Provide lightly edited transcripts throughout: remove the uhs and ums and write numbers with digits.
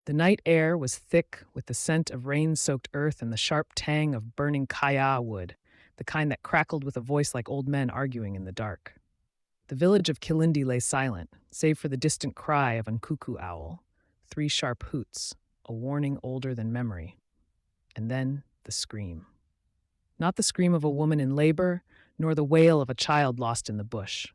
The night air was thick with the scent of rain-soaked earth and the sharp tang of burning kaya wood, the kind that crackled with a voice like old men arguing in the dark. The village of Kilindi lay silent, save for the distant cry of an cuckoo owl, three sharp hoots, a warning older than memory. And then the scream. Not the scream of a woman in labor, nor the wail of a child lost in the bush.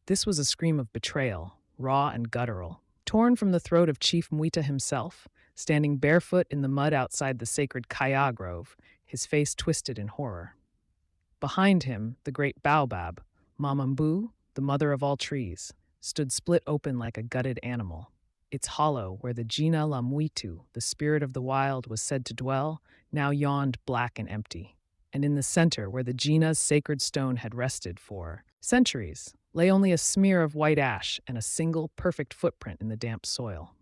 This was a scream of betrayal, raw and guttural, torn from the throat of Chief Mwita himself, standing barefoot in the mud outside the sacred kaya grove, his face twisted in horror. Behind him, the great baobab, Mamambu, the mother of all trees, stood split open like a gutted animal. Its hollow, where the Jina la Mwitu, the spirit of the wild, was said to dwell, now yawned black and empty. And in the center, where the Jina's sacred stone had rested for centuries, lay only a smear of white ash and a single, perfect footprint in the damp soil.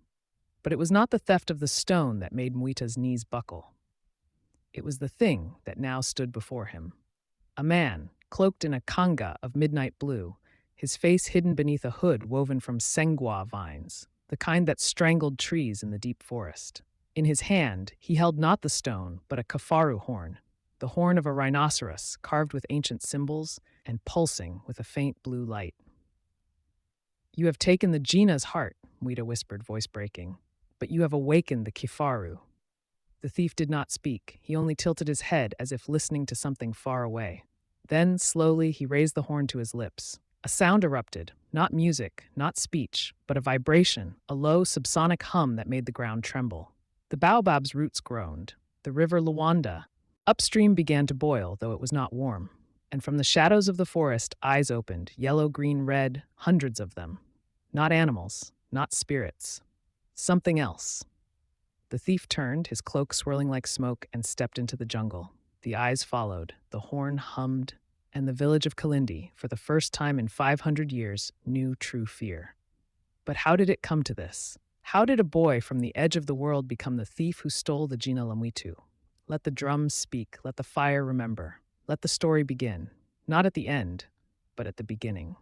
But it was not the theft of the stone that made Mwita's knees buckle. It was the thing that now stood before him. A man, cloaked in a kanga of midnight blue, his face hidden beneath a hood woven from sengwa vines, the kind that strangled trees in the deep forest. In his hand, he held not the stone, but a kafaru horn, the horn of a rhinoceros carved with ancient symbols and pulsing with a faint blue light. "You have taken the Jina's heart," Mwita whispered, voice breaking, "but you have awakened the kifaru." The thief did not speak. He only tilted his head as if listening to something far away. Then, slowly, he raised the horn to his lips. A sound erupted, not music, not speech, but a vibration, a low subsonic hum that made the ground tremble. The baobab's roots groaned. The river Luanda upstream began to boil, though it was not warm. And from the shadows of the forest, eyes opened, yellow, green, red, hundreds of them. Not animals, not spirits. Something else. The thief turned, his cloak swirling like smoke, and stepped into the jungle. The eyes followed, the horn hummed, and the village of Kalindi, for the first time in 500 years, knew true fear. But how did it come to this? How did a boy from the edge of the world become the thief who stole the Jina Lamwitu? Let the drums speak, let the fire remember. Let the story begin, not at the end, but at the beginning.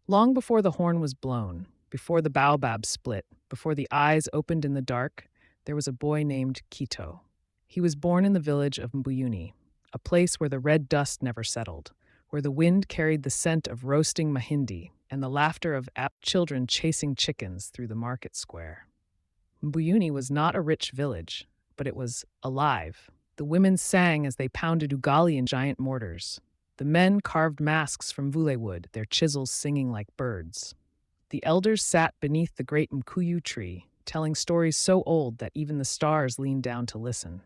Long before the horn was blown, before the baobab split, before the eyes opened in the dark, there was a boy named Kito. He was born in the village of Mbuyuni, a place where the red dust never settled, where the wind carried the scent of roasting mahindi and the laughter of apt children chasing chickens through the market square. Mbuyuni was not a rich village, but it was alive. The women sang as they pounded ugali in giant mortars. The men carved masks from vule wood, their chisels singing like birds. The elders sat beneath the great mkuyu tree, telling stories so old that even the stars leaned down to listen.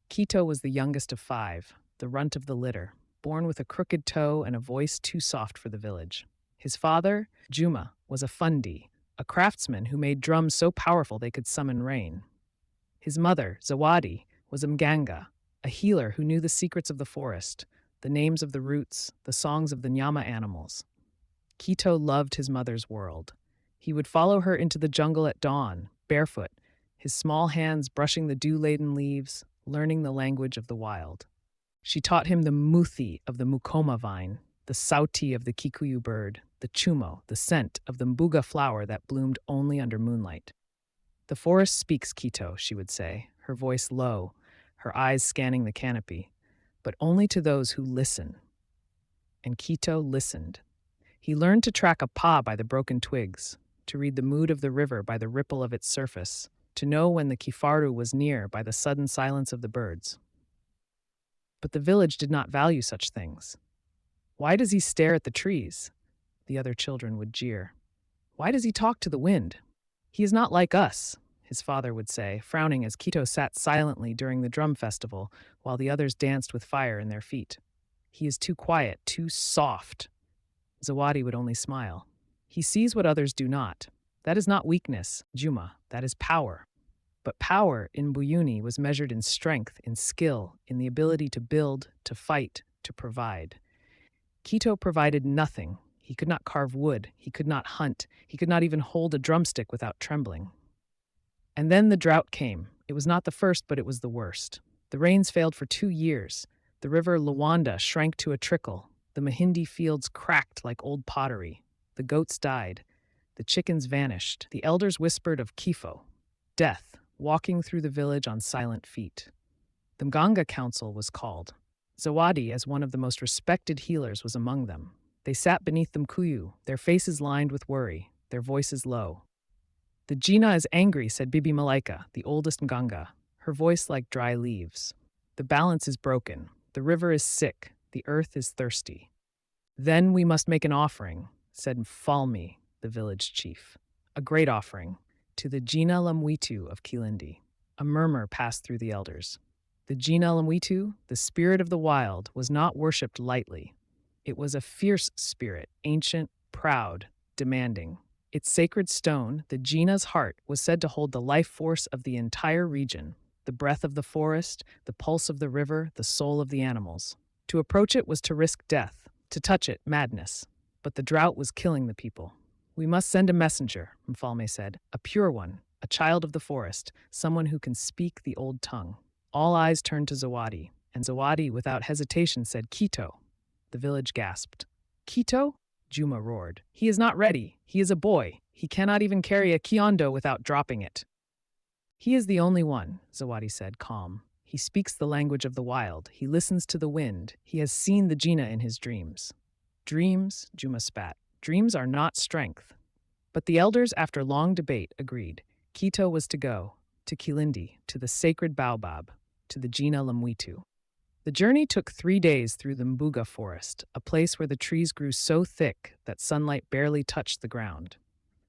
Kito was the youngest of 5, the runt of the litter, born with a crooked toe and a voice too soft for the village. His father, Juma, was a fundi, a craftsman who made drums so powerful they could summon rain. His mother, Zawadi, was a mganga, a healer who knew the secrets of the forest, the names of the roots, the songs of the nyama animals. Kito loved his mother's world. He would follow her into the jungle at dawn, barefoot, his small hands brushing the dew-laden leaves, learning the language of the wild. She taught him the muthi of the mukoma vine, the sauti of the kikuyu bird, the chumo, the scent of the mbuga flower that bloomed only under moonlight. "The forest speaks, Kito," she would say, her voice low, her eyes scanning the canopy, "but only to those who listen." And Kito listened. He learned to track a pa by the broken twigs, to read the mood of the river by the ripple of its surface, to know when the kifaru was near by the sudden silence of the birds. But the village did not value such things. "Why does he stare at the trees?" the other children would jeer. "Why does he talk to the wind? He is not like us," his father would say, frowning as Kito sat silently during the drum festival while the others danced with fire in their feet. "He is too quiet, too soft." Zawadi would only smile. "He sees what others do not. That is not weakness, Juma, that is power." But power in Buyuni was measured in strength, in skill, in the ability to build, to fight, to provide. Kito provided nothing. He could not carve wood, he could not hunt, he could not even hold a drumstick without trembling. And then the drought came. It was not the first, but it was the worst. The rains failed for 2 years. The river Luanda shrank to a trickle. The mahindi fields cracked like old pottery. The goats died. The chickens vanished. The elders whispered of Kifo, death, walking through the village on silent feet. The Mganga Council was called. Zawadi, as one of the most respected healers, was among them. They sat beneath the mkuyu, their faces lined with worry, their voices low. The Jina is angry, said Bibi Malaika, the oldest Mganga, her voice like dry leaves. The balance is broken. The river is sick. The earth is thirsty. Then we must make an offering, said Mfalme, the village chief. A great offering, to the Jina Lamwitu of Kilindi. A murmur passed through the elders. The Jina Lamwitu, the spirit of the wild, was not worshipped lightly. It was a fierce spirit, ancient, proud, demanding. Its sacred stone, the Jina's heart, was said to hold the life force of the entire region, the breath of the forest, the pulse of the river, the soul of the animals. To approach it was to risk death, to touch it, madness. But the drought was killing the people. We must send a messenger, Mfalme said, a pure one, a child of the forest, someone who can speak the old tongue. All eyes turned to Zawadi, and Zawadi, without hesitation, said, Kito. The village gasped. Kito? Juma roared. He is not ready. He is a boy. He cannot even carry a kiondo without dropping it. He is the only one, Zawadi said, calm. He speaks the language of the wild. He listens to the wind. He has seen the Jina in his dreams. Dreams, Juma spat. Dreams are not strength. But the elders, after long debate, agreed. Kito was to go, to Kilindi, to the sacred baobab, to the Jina Lamwitu. The journey took 3 days through the Mbuga forest, a place where the trees grew so thick that sunlight barely touched the ground.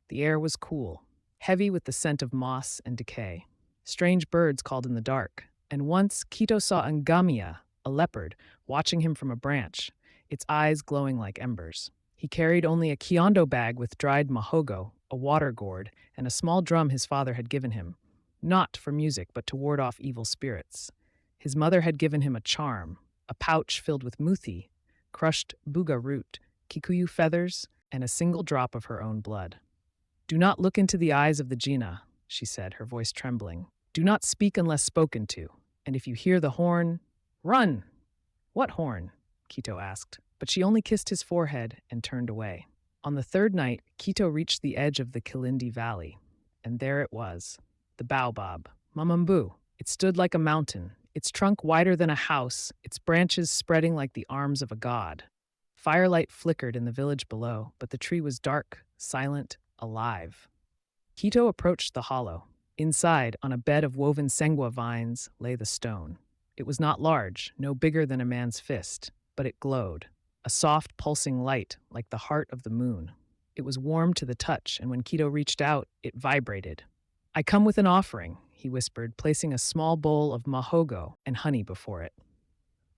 The air was cool, heavy with the scent of moss and decay. Strange birds called in the dark, and once Kito saw Ngamia, a leopard, watching him from a branch, its eyes glowing like embers. He carried only a kiondo bag with dried mahogo, a water gourd, and a small drum his father had given him, not for music but to ward off evil spirits. His mother had given him a charm, a pouch filled with muthi, crushed buga root, kikuyu feathers, and a single drop of her own blood. Do not look into the eyes of the Jina, she said, her voice trembling. Do not speak unless spoken to, and if you hear the horn, run! What horn? Kito asked, but she only kissed his forehead and turned away. On the third night, Kito reached the edge of the Kilindi Valley, and there it was, the baobab, Mamambu. It stood like a mountain, its trunk wider than a house, its branches spreading like the arms of a god. Firelight flickered in the village below, but the tree was dark, silent, alive. Kito approached the hollow. Inside, on a bed of woven sengwa vines, lay the stone. It was not large, no bigger than a man's fist, but it glowed, a soft, pulsing light like the heart of the moon. It was warm to the touch, and when Kito reached out, it vibrated. I come with an offering, he whispered, placing a small bowl of mahogo and honey before it.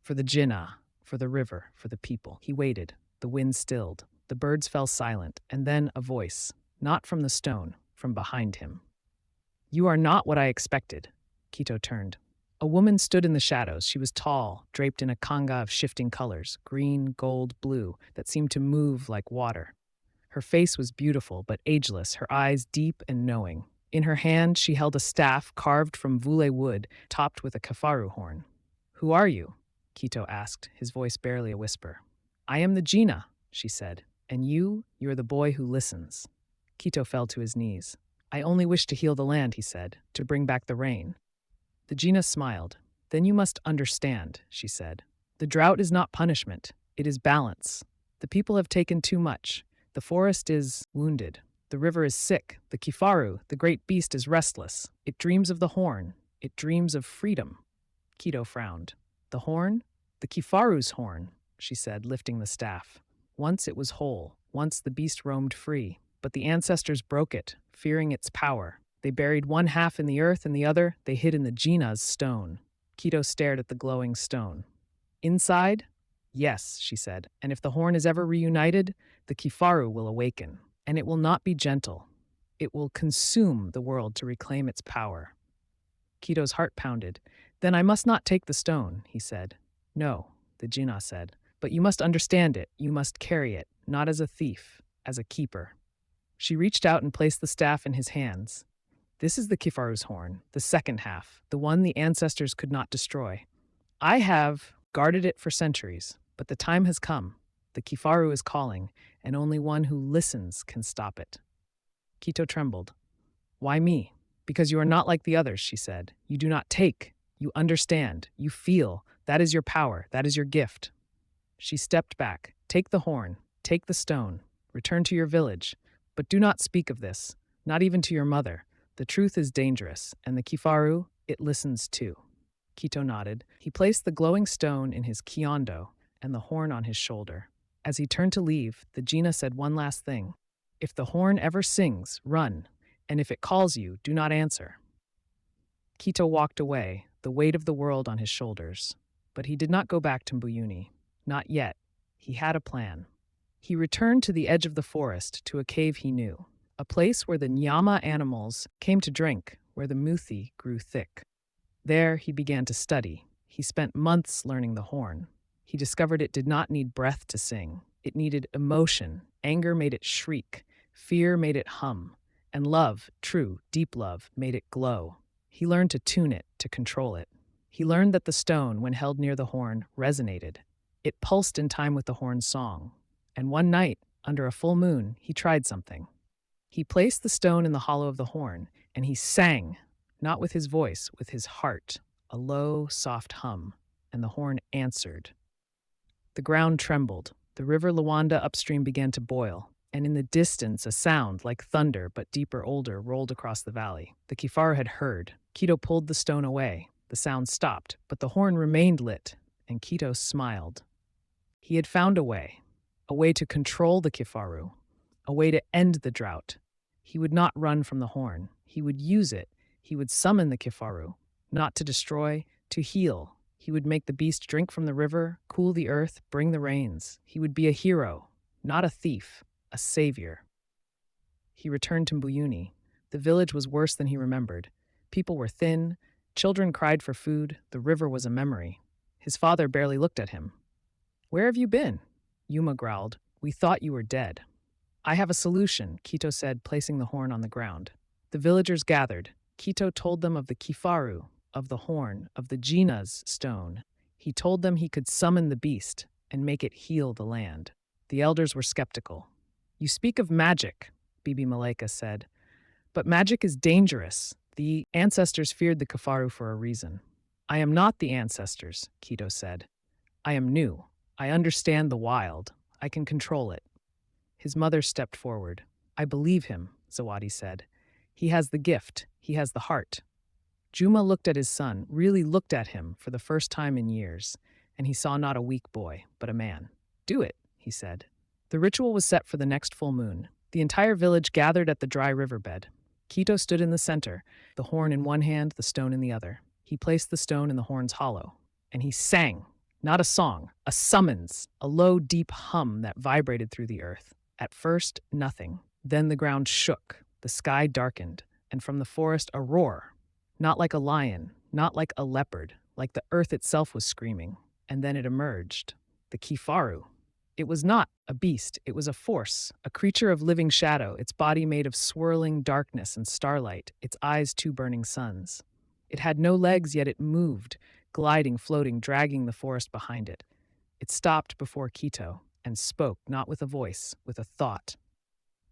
For the Jinnah, for the river, for the people. He waited. The wind stilled. The birds fell silent, and then a voice, not from the stone, from behind him. You are not what I expected. Kito turned. A woman stood in the shadows. She was tall, draped in a kanga of shifting colors, green, gold, blue, that seemed to move like water. Her face was beautiful but ageless, her eyes deep and knowing. In her hand, she held a staff carved from vule wood, topped with a kafaru horn. Who are you? Kito asked, his voice barely a whisper. I am the Jina, she said, and you're the boy who listens. Kito fell to his knees. I only wish to heal the land, he said, to bring back the rain. The Jina smiled. Then you must understand, she said. The drought is not punishment, it is balance. The people have taken too much. The forest is wounded. The river is sick. The kifaru, the great beast, is restless. It dreams of the horn. It dreams of freedom. Kito frowned. The horn? The kifaru's horn, she said, lifting the staff. Once it was whole. Once the beast roamed free. But the ancestors broke it, fearing its power. They buried one half in the earth and the other they hid in the Jina's stone. Kito stared at the glowing stone. Inside? Yes, she said, and if the horn is ever reunited, the kifaru will awaken. And it will not be gentle. It will consume the world to reclaim its power. Kito's heart pounded. Then I must not take the stone, he said. No, the Jina said, but you must understand it. You must carry it, not as a thief, as a keeper. She reached out and placed the staff in his hands. This is the kifaru's horn, the second half, the one the ancestors could not destroy. I have guarded it for centuries, but the time has come. The kifaru is calling, and only one who listens can stop it. Quito trembled. Why me? Because you are not like the others, she said. You do not take. You understand. You feel. That is your power. That is your gift. She stepped back. Take the horn. Take the stone. Return to your village. But do not speak of this, not even to your mother. The truth is dangerous, and the kifaru, it listens too. Quito nodded. He placed the glowing stone in his kiondo and the horn on his shoulder. As he turned to leave, the Gina said one last thing. If the horn ever sings, run, and if it calls you, do not answer. Quito walked away, the weight of the world on his shoulders. But he did not go back to Mbuyuni. Not yet. He had a plan. He returned to the edge of the forest, to a cave he knew, a place where the nyama animals came to drink, where the muthi grew thick. There he began to study. He spent months learning the horn. He discovered it did not need breath to sing. It needed emotion. Anger made it shriek. Fear made it hum. And love, true, deep love, made it glow. He learned to tune it, to control it. He learned that the stone, when held near the horn, resonated. It pulsed in time with the horn's song. And one night, under a full moon, he tried something. He placed the stone in the hollow of the horn, and he sang, not with his voice, with his heart, a low, soft hum, and the horn answered. The ground trembled. The river Luanda upstream began to boil, and in the distance a sound, like thunder but deeper, older, rolled across the valley. The kifaru had heard. Quito pulled the stone away. The sound stopped, but the horn remained lit, and Quito smiled. He had found a way to control the kifaru, a way to end the drought. He would not run from the horn. He would use it. He would summon the kifaru, not to destroy, to heal. He would make the beast drink from the river, cool the earth, bring the rains. He would be a hero, not a thief, a savior. He returned to Mbuyuni. The village was worse than he remembered. People were thin. Children cried for food. The river was a memory. His father barely looked at him. "Where have you been?" Yuma growled. "We thought you were dead." "I have a solution," Quito said, placing the horn on the ground. The villagers gathered. Quito told them of the kifaru, of the horn, of the Gina's stone. He told them he could summon the beast and make it heal the land. The elders were skeptical. "You speak of magic," Bibi Malaika said. "But magic is dangerous. The ancestors feared the kifaru for a reason." "I am not the ancestors," Quito said. "I am new. I understand the wild. I can control it." His mother stepped forward. "I believe him," Zawadi said. "He has the gift. He has the heart." Juma looked at his son, really looked at him for the first time in years, and he saw not a weak boy, but a man. "Do it," he said. The ritual was set for the next full moon. The entire village gathered at the dry riverbed. Quito stood in the center, the horn in one hand, the stone in the other. He placed the stone in the horn's hollow, and he sang. Not a song, a summons, a low, deep hum that vibrated through the earth. At first, nothing. Then the ground shook, the sky darkened, and from the forest a roar. Not like a lion, not like a leopard, like the earth itself was screaming. And then it emerged. The kifaru. It was not a beast, it was a force, a creature of living shadow, its body made of swirling darkness and starlight, its eyes two burning suns. It had no legs, yet it moved, gliding, floating, dragging the forest behind it. It stopped before Quito and spoke, not with a voice, with a thought.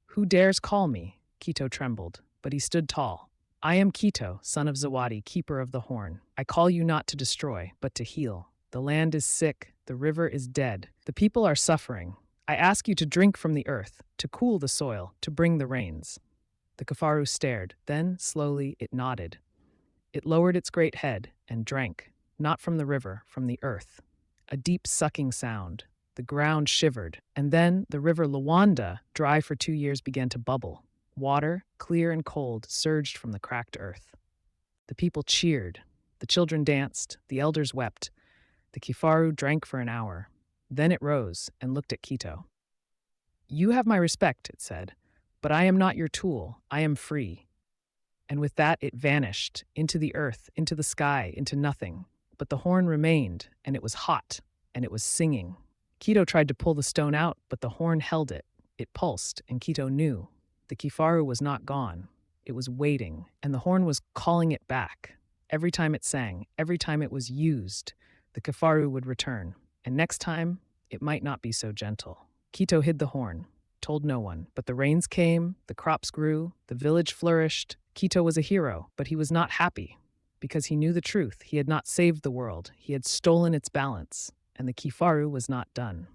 "Who dares call me?" Quito trembled, but he stood tall. "I am Quito, son of Zawadi, keeper of the horn. I call you not to destroy, but to heal. The land is sick, the river is dead, the people are suffering. I ask you to drink from the earth, to cool the soil, to bring the rains." The kifaru stared, then, slowly, it nodded. It lowered its great head and drank. Not from the river, from the earth. A deep sucking sound. The ground shivered, and then the river Luanda, dry for 2 years, began to bubble. Water, clear and cold, surged from the cracked earth. The people cheered. The children danced. The elders wept. The kifaru drank for an hour. Then it rose and looked at Quito. "You have my respect," it said, "but I am not your tool. I am free." And with that it vanished, into the earth, into the sky, into nothing. But the horn remained, and it was hot, and it was singing. Quito tried to pull the stone out, but the horn held it. It pulsed, and Quito knew. The kifaru was not gone. It was waiting, and the horn was calling it back. Every time it sang, every time it was used, the kifaru would return. And next time, it might not be so gentle. Quito hid the horn. told no one. But the rains came, the crops grew, the village flourished. Quito was a hero, but he was not happy. Because he knew the truth, he had not saved the world, he had stolen its balance, and the Kifaru was not done.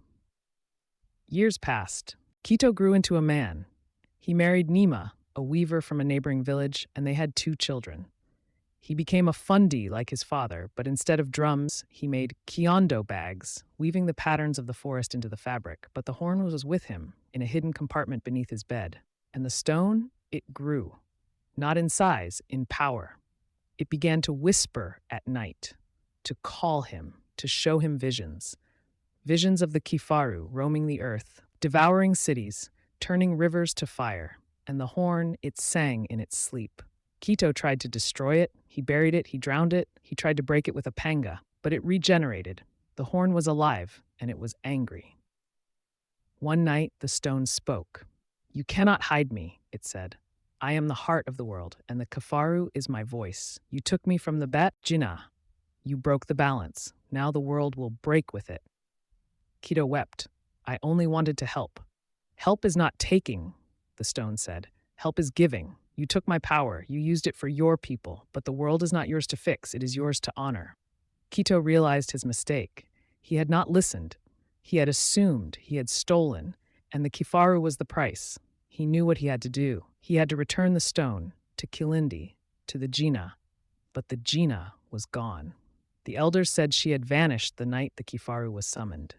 Years passed. Quito grew into a man. He married Nima, a weaver from a neighboring village, and they had 2 children. He became a fundi like his father, but instead of drums, he made kiondo bags, weaving the patterns of the forest into the fabric. But the horn was with him, in a hidden compartment beneath his bed. And the stone, it grew. Not in size, in power. It began to whisper at night, to call him, to show him visions. Visions of the Kifaru roaming the earth, devouring cities, turning rivers to fire. And the horn, it sang in its sleep. Quito tried to destroy it, he buried it, he drowned it, he tried to break it with a panga, but it regenerated. The horn was alive, and it was angry. One night, the stone spoke. "You cannot hide me," it said. "I am the heart of the world, and the Kifaru is my voice. You took me from the bet, Jinnah. You broke the balance. Now the world will break with it." Quito wept. "I only wanted to help." "Help is not taking," the stone said. "Help is giving. You took my power, you used it for your people, but the world is not yours to fix, it is yours to honor." Quito realized his mistake. He had not listened. He had assumed, he had stolen, and the Kifaru was the price. He knew what he had to do. He had to return the stone, to Kilindi, to the Jinnah. But the Jinnah was gone. The elders said she had vanished the night the Kifaru was summoned.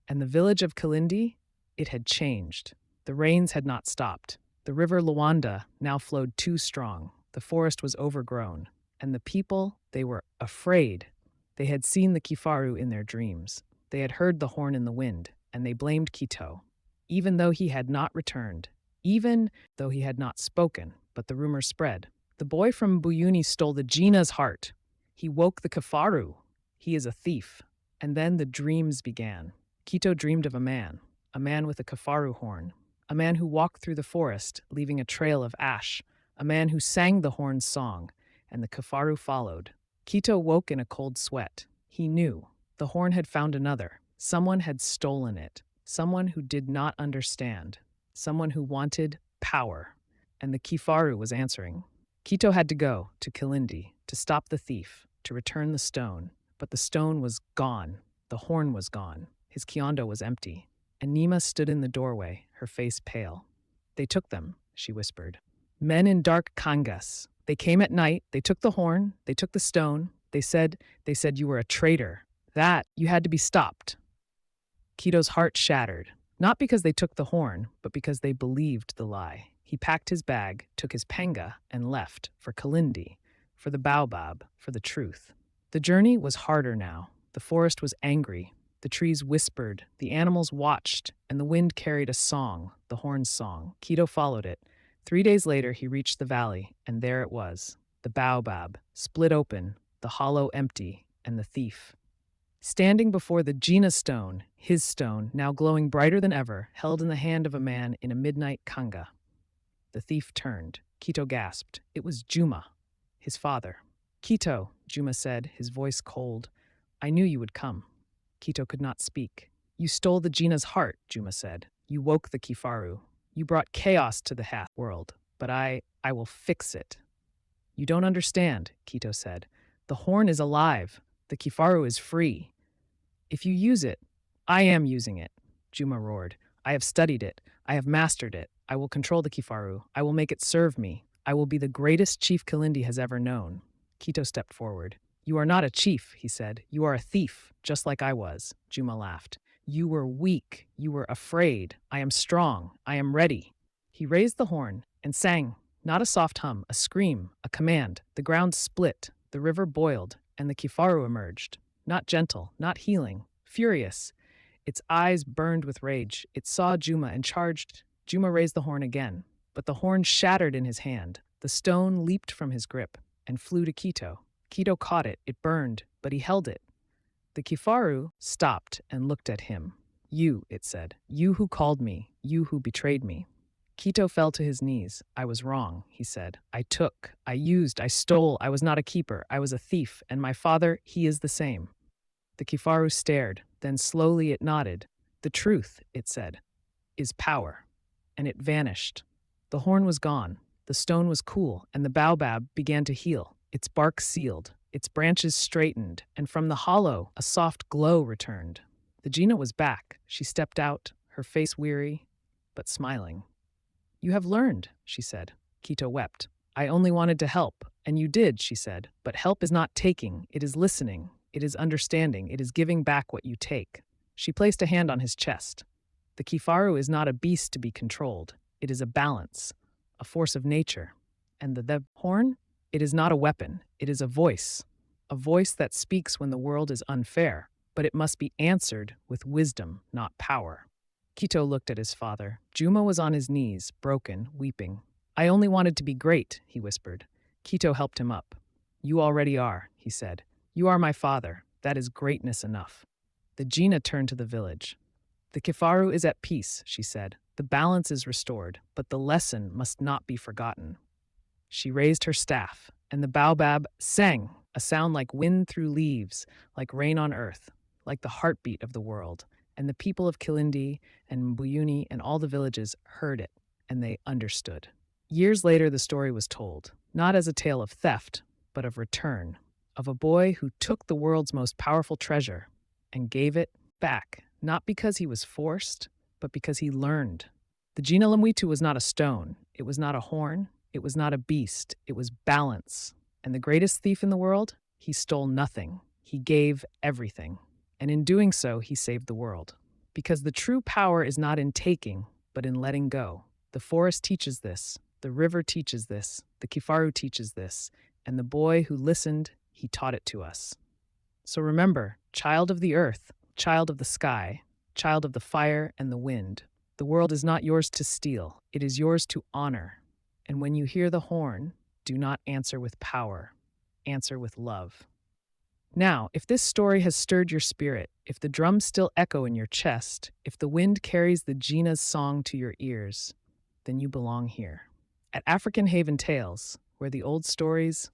And the village of Kilindi, it had changed. The rains had not stopped. The river Luanda now flowed too strong. The forest was overgrown. And the people, they were afraid. They had seen the Kifaru in their dreams. They had heard the horn in the wind, and they blamed Quito. Even though he had not returned, even though he had not spoken, but the rumor spread. The boy from Buyuni stole the Jinnah's heart. He woke the Kifaru. He is a thief. And then the dreams began. Quito dreamed of a man with a Kifaru horn. A man who walked through the forest, leaving a trail of ash. A man who sang the horn's song, and the Kifaru followed. Quito woke in a cold sweat. He knew. The horn had found another. Someone had stolen it. Someone who did not understand. Someone who wanted power. And the Kifaru was answering. Quito had to go to Kilindi, to stop the thief, to return the stone. But the stone was gone. The horn was gone. His kiondo was empty. And Nima stood in the doorway, her face pale. "They took them," she whispered. "Men in dark kangas. They came at night, they took the horn, they took the stone. They said you were a traitor. That you had to be stopped." Quito's heart shattered, not because they took the horn, but because they believed the lie. He packed his bag, took his panga, and left for Kilindi, for the baobab, for the truth. The journey was harder now. The forest was angry. The trees whispered, the animals watched, and the wind carried a song, the horn's song. Quito followed it. 3 days later, he reached the valley, and there it was, the baobab, split open, the hollow empty, and the thief. Standing before the Jinnah stone, his stone, now glowing brighter than ever, held in the hand of a man in a midnight kanga. The thief turned. Quito gasped. It was Juma, his father. "Quito," Juma said, his voice cold. "I knew you would come." Quito could not speak. "You stole the Jinnah's heart," Juma said. "You woke the Kifaru. You brought chaos to the half world. But I will fix it." "You don't understand," Quito said. "The horn is alive. The Kifaru is free. If you use it, I am using it," Juma roared. "I have studied it. I have mastered it. I will control the Kifaru. I will make it serve me. I will be the greatest chief Kilindi has ever known." Quito stepped forward. "You are not a chief," he said. "You are a thief, just like I was." Juma laughed. "You were weak. You were afraid. I am strong. I am ready." He raised the horn and sang, not a soft hum, a scream, a command. The ground split, the river boiled, and the Kifaru emerged. Not gentle, not healing, furious. Its eyes burned with rage. It saw Juma and charged. Juma raised the horn again, but the horn shattered in his hand. The stone leaped from his grip and flew to Quito. Quito caught it. It burned, but he held it. The Kifaru stopped and looked at him. "You," it said, "you who called me, you who betrayed me." Quito fell to his knees. "I was wrong," he said. "I took, I used, I stole. I was not a keeper. I was a thief, and my father, he is the same." The Kifaru stared. Then slowly it nodded. "The truth," it said, "is power." and it vanished. The horn was gone, the stone was cool, and the baobab began to heal, its bark sealed, its branches straightened, and from the hollow a soft glow returned. The Gina was back. She stepped out, her face weary, but smiling. "You have learned," she said. Quito wept. "I only wanted to help, and you did," she said. "But help is not taking, it is listening, it is understanding, it is giving back what you take." She placed a hand on his chest. "The kifaru is not a beast to be controlled. It is a balance, a force of nature. And the horn? It is not a weapon, it is a voice that speaks when the world is unfair, but it must be answered with wisdom, not power." Quito looked at his father. Juma was on his knees, broken, weeping. "I only wanted to be great," he whispered. Quito helped him up. "You already are," he said. "You are my father. That is greatness enough." The Gina turned to the village. "The kifaru is at peace," she said. "The balance is restored, but the lesson must not be forgotten." She raised her staff, and the baobab sang, a sound like wind through leaves, like rain on earth, like the heartbeat of the world. And the people of Kilindi and Mbuyuni and all the villages heard it, and they understood. Years later, the story was told, not as a tale of theft, but of return, of a boy who took the world's most powerful treasure and gave it back, not because he was forced, but because he learned. The Gina Lamwitu was not a stone, it was not a horn, it was not a beast, it was balance. And the greatest thief in the world? He stole nothing. He gave everything. And in doing so, he saved the world. Because the true power is not in taking, but in letting go. The forest teaches this, the river teaches this, the kifaru teaches this, and the boy who listened, he taught it to us. So remember, child of the earth, child of the sky, child of the fire and the wind, the world is not yours to steal, it is yours to honor. And when you hear the horn, do not answer with power, answer with love. Now, if this story has stirred your spirit, if the drums still echo in your chest, if the wind carries the Gina's song to your ears, then you belong here. At African Haven Tales, where the old stories